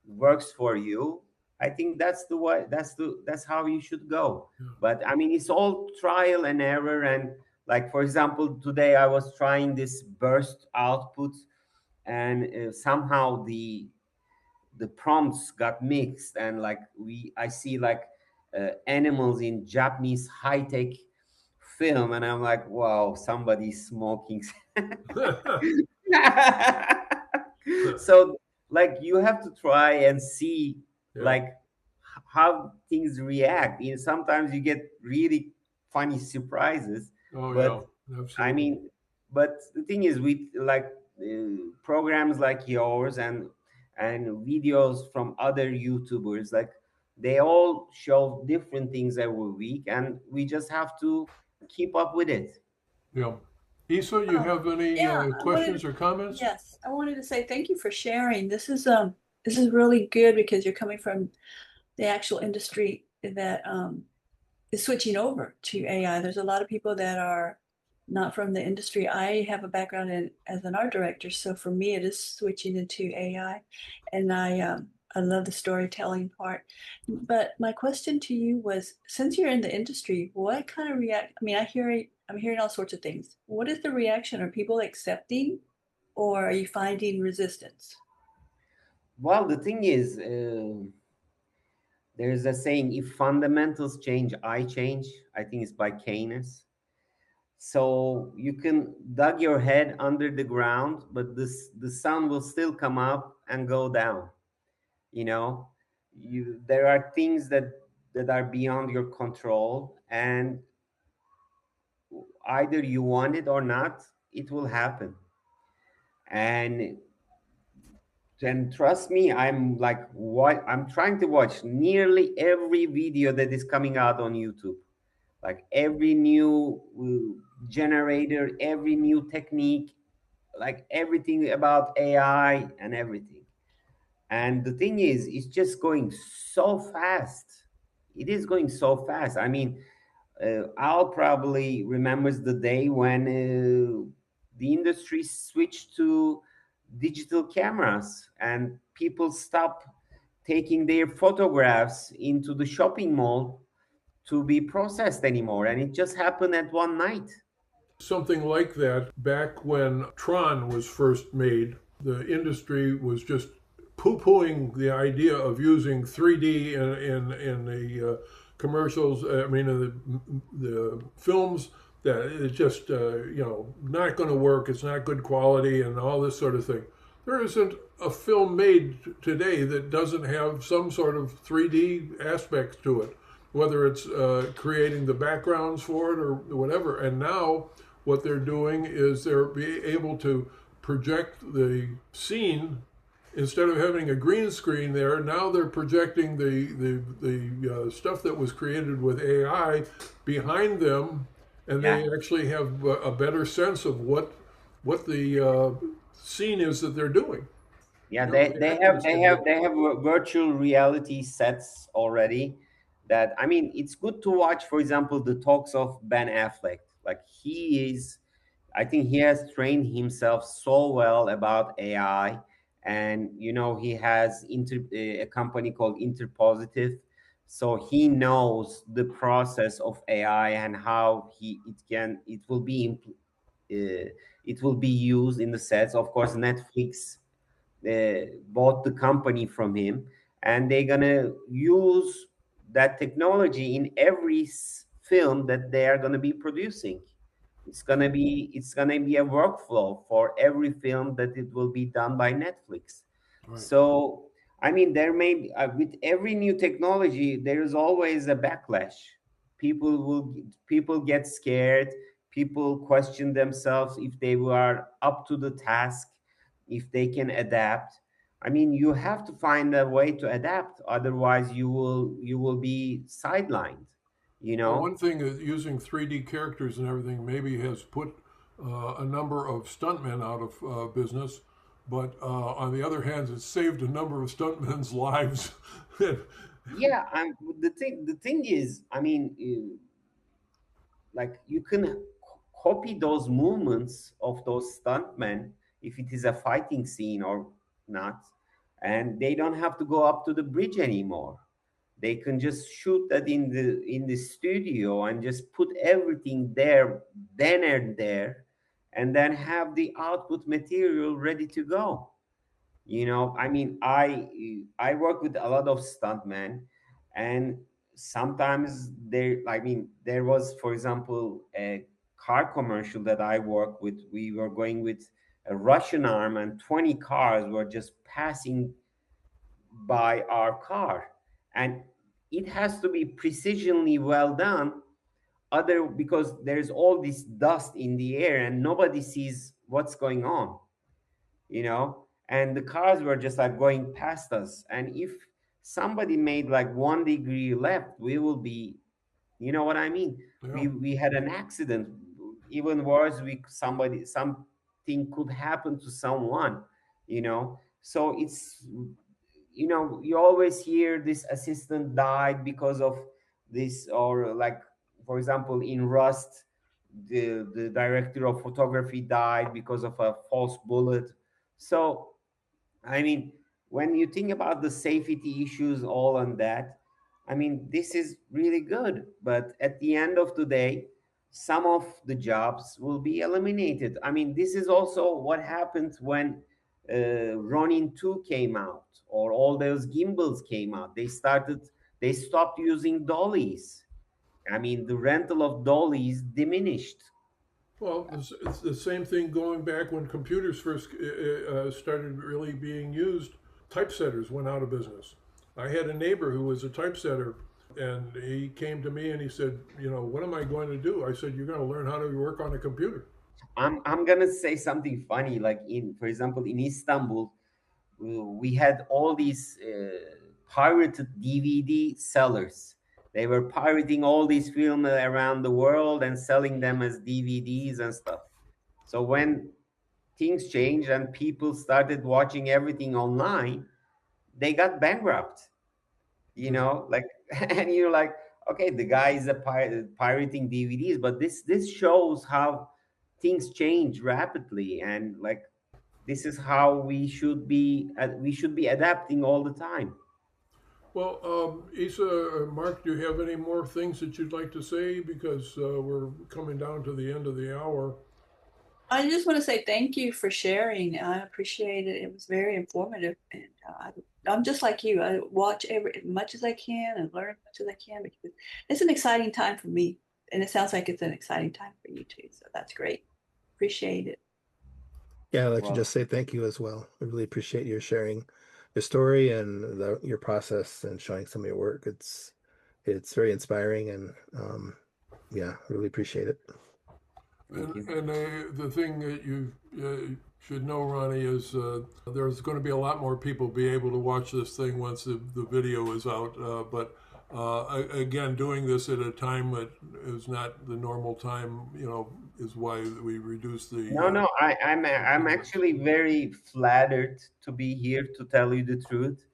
works for you, I think that's the way, that's how you should go. But I mean, it's all trial and error. And like, for example, today I was trying this burst output, and somehow the prompts got mixed, and like I see like animals in Japanese high-tech film, and I'm like, wow, somebody's smoking. So like, you have to try and see Yeah. like how things react. You know, sometimes you get really funny surprises. Oh, But yeah, I absolutely. mean, but the thing is, with like programs like yours and videos from other YouTubers, like they all show different things every week, and we just have to keep up with it. Yeah. Isa, you have any Yeah, I wanted questions or comments? yes, I wanted to say thank you for sharing. This is really good because you're coming from the actual industry that is switching over to AI. There's a lot of people that are not from the industry. I have a background as an art director, so for me, it is switching into AI, and I love the storytelling part. But my question to you was, since you're in the industry, what kind of react? I mean, I'm hearing all sorts of things. What is the reaction? Are people accepting, or are you finding resistance? Well, the thing is, there's a saying: if fundamentals change, I change. I think it's by Keynes. So you can dug your head under the ground, but the sun will still come up and go down. You know, there are things that are beyond your control, and either you want it or not, it will happen. And trust me, I'm like, what, I'm trying to watch nearly every video that is coming out on YouTube, like every new generator, every new technique, like everything about AI and everything. And the thing is, it's just going so fast. It is going so fast. I mean, Al probably remembers the day when the industry switched to digital cameras and people stopped taking their photographs into the shopping mall to be processed anymore. And it just happened at one night. Something like that back when Tron was first made, the industry was just poo-pooing the idea of using 3D in the commercials. I mean, in the films, that it's just not going to work. It's not good quality and all this sort of thing. There isn't a film made today that doesn't have some sort of 3D aspects to it, whether it's creating the backgrounds for it or whatever. And now what they're doing is they're able to project the scene instead of having a green screen there. Now they're projecting the stuff that was created with AI behind them, and Yeah. they actually have a better sense of what the scene is that they're doing. Yeah, You know, the actors can do it. they have virtual reality sets already. That, I mean, it's good to watch. For example, the talks of Ben Affleck. Like, he is, I think he has trained himself so well about AI, and you know, he has a company called Interpositive, so he knows the process of AI and how it will be it will be used in the sets. Of course, Netflix bought the company from him, and they're gonna use that technology in every film that they are gonna be producing. It's gonna be a workflow for every film that it will be done by Netflix. Right. So I mean, there may be, with every new technology, there is always a backlash. People get scared. People question themselves if they are up to the task, if they can adapt. I mean, you have to find a way to adapt, otherwise you will be sidelined. You Well, know. one thing is using 3D characters and everything maybe has put a number of stuntmen out of business, but on the other hand, it's saved a number of stuntmen's lives. Yeah, the thing is, I mean, like you can copy those movements of those stuntmen if it is a fighting scene or not, and they don't have to go up to the bridge anymore. They can just shoot that in the studio and just put everything there, then and there, and then have the output material ready to go. I mean, I work with a lot of stuntmen, and sometimes there was, for example, a car commercial that I work with. We were going with a Russian arm, and 20 cars were just passing by our car, and it has to be precisionally well done, other because there's all this dust in the air and nobody sees what's going on, and the cars were just like going past us, and if somebody made like 1 degree left, we will be, you know what I mean, Yeah. we had an accident. Even worse, something could happen to someone, so it's, you always hear this assistant died because of this, or like, for example, in Rust, the director of photography died because of a false bullet. So I mean, when you think about the safety issues, all on that, I mean, this is really good. But at the end of the day, some of the jobs will be eliminated. I mean, this is also what happened when Ronin 2 came out, or all those gimbals came out. They stopped using dollies. I mean, the rental of dollies diminished. Well, it's the same thing going back when computers first started really being used. Typesetters went out of business. I had a neighbor who was a typesetter, and he came to me and he said, what am I going to do? I said, you're going to learn how to work on a computer. I'm gonna say something funny. Like, for example, in Istanbul, we had all these pirated DVD sellers. They were pirating all these films around the world and selling them as DVDs and stuff. So when things changed and people started watching everything online, they got bankrupt. Like, and you're like, okay, the guy is pirating DVDs, but this shows how things change rapidly, and like, this is how we should be adapting all the time. Well, Isa, Mark, do you have any more things that you'd like to say? Because we're coming down to the end of the hour. I just want to say thank you for sharing. I appreciate it. It was very informative, and I'm just like you. I watch as much as I can and learn as much as I can because it's an exciting time for me, and it sounds like it's an exciting time for you too. So that's great. Appreciate it. Yeah, I'd like to Well, just say thank you as well. I really appreciate your sharing your story and your process and showing some of your work. It's very inspiring, and yeah, I really appreciate it. thank you. And the thing that you should know, Ronnie, is there's going to be a lot more people be able to watch this thing once the video is out. But again, doing this at a time that is not the normal time, is why we reduce the. No, I'm actually very flattered to be here, to tell you the truth.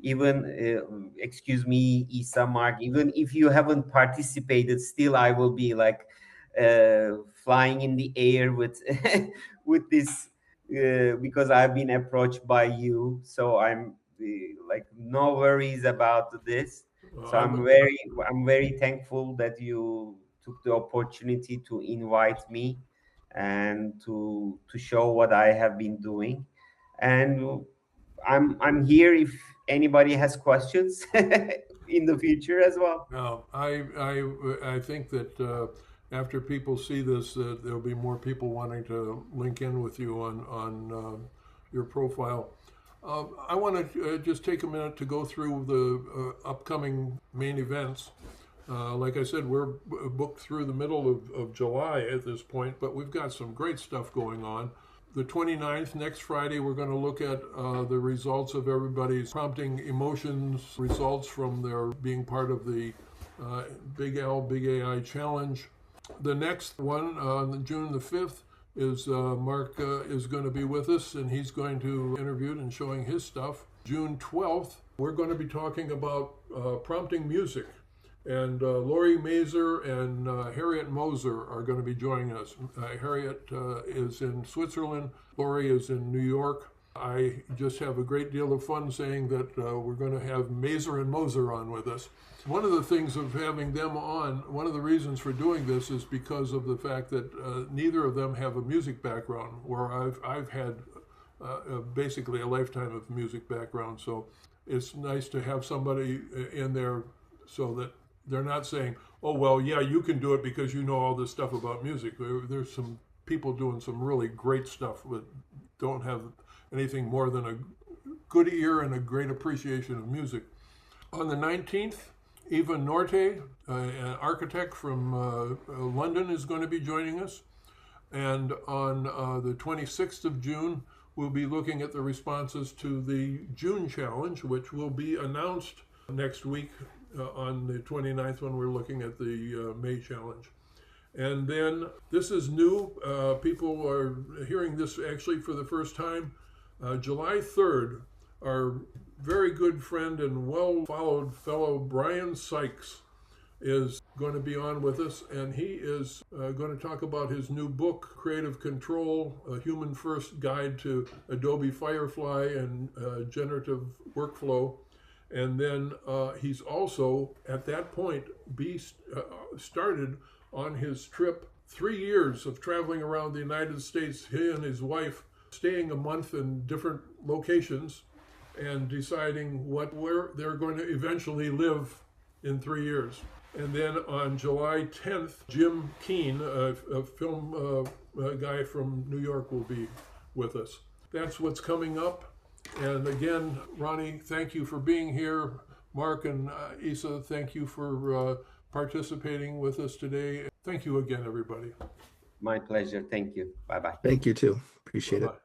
Even excuse me, Isa, Mark, even if you haven't participated, still I will be like flying in the air with with this, because I've been approached by you. So I'm like, no worries about this. So I'm I'm very thankful that you took the opportunity to invite me and to show what I have been doing. And I'm here if anybody has questions in the future as well. No, I think that after people see this, there'll be more people wanting to link in with you on your profile. I want to just take a minute to go through the upcoming main events. Like I said, we're booked through the middle of July at this point, but we've got some great stuff going on. The 29th, next Friday, we're going to look at the results of everybody's prompting emotions results from their being part of the Big L, Big AI Challenge. The next one, on June the 5th, is Mark is going to be with us, and he's going to interview and showing his stuff. June 12th, we're going to be talking about prompting music. And Lori Mazer and Harriet Moser are going to be joining us. Harriet is in Switzerland. Lori is in New York. I just have a great deal of fun saying that we're going to have Mazer and Moser on with us. One of the things of having them on, one of the reasons for doing this is because of the fact that neither of them have a music background, where I've had basically a lifetime of music background. So it's nice to have somebody in there so that they're not saying, oh, well, yeah, you can do it because you know all this stuff about music. There's some people doing some really great stuff that don't have anything more than a good ear and a great appreciation of music. On the 19th, Eva Norte, an architect from London, is going to be joining us. And on the 26th of June, we'll be looking at the responses to the June challenge, which will be announced next week on the 29th when we're looking at the May challenge. And then this is new. People are hearing this actually for the first time. July 3rd, our very good friend and well-followed fellow Brian Sykes is going to be on with us, and he is going to talk about his new book, Creative Control, A Human First Guide to Adobe Firefly and Generative Workflow. And then he's also, at that point, started on his trip, 3 years of traveling around the United States, he and his wife staying a month in different locations and deciding where they're going to eventually live in 3 years. And then on July 10th, Jim Keane, a film guy from New York, will be with us. That's what's coming up. And again, Roni, thank you for being here. Mark and Isa, thank you for participating with us today. Thank you again, everybody. My pleasure. Thank you. Bye-bye. Thank you too. Appreciate Bye-bye. it.